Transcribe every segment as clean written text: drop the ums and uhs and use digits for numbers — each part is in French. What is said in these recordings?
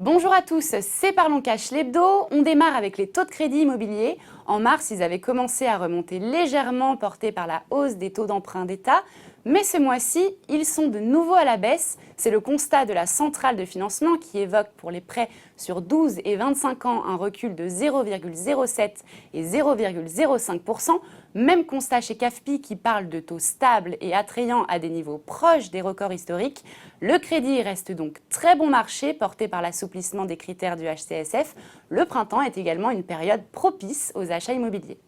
Bonjour à tous, c'est Parlons Cash l'hebdo. On démarre avec les taux de crédit immobilier. En mars, ils avaient commencé à remonter légèrement, portés par la hausse des taux d'emprunt d'État. Mais ce mois-ci, ils sont de nouveau à la baisse. C'est le constat de la centrale de financement qui évoque pour les prêts sur 12 et 25 ans un recul de 0,07 et 0,05%. Même constat chez CAFPI qui parle de taux stables et attrayants à des niveaux proches des records historiques. Le crédit reste donc très bon marché, porté par l'assouplissement des critères du HCSF. Le printemps est également une période propice aux achats immobiliers.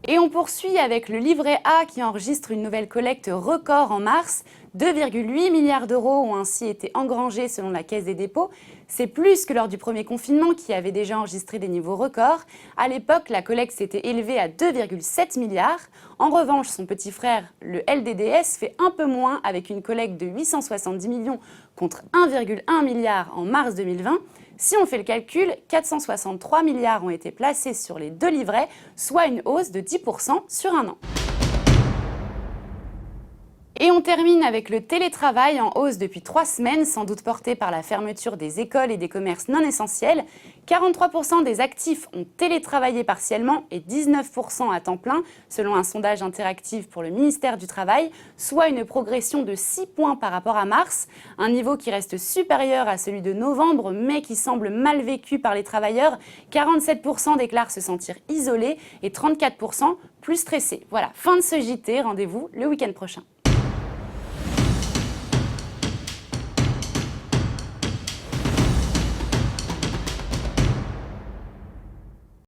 Et on poursuit avec le livret A qui enregistre une nouvelle collecte record en mars. 2,8 milliards d'euros ont ainsi été engrangés selon la Caisse des dépôts. C'est plus que lors du premier confinement qui avait déjà enregistré des niveaux records. À l'époque, la collecte s'était élevée à 2,7 milliards. En revanche, son petit frère, le LDDS, fait un peu moins avec une collecte de 870 millions contre 1,1 milliard en mars 2020. Si on fait le calcul, 463 milliards ont été placés sur les deux livrets, soit une hausse de 10% sur un an. Et on termine avec le télétravail en hausse depuis 3 semaines, sans doute porté par la fermeture des écoles et des commerces non essentiels. 43% des actifs ont télétravaillé partiellement et 19% à temps plein, selon un sondage interactif pour le ministère du Travail, soit une progression de 6 points par rapport à mars, un niveau qui reste supérieur à celui de novembre, mais qui semble mal vécu par les travailleurs. 47% déclarent se sentir isolés et 34% plus stressés. Voilà, fin de ce JT, rendez-vous le week-end prochain.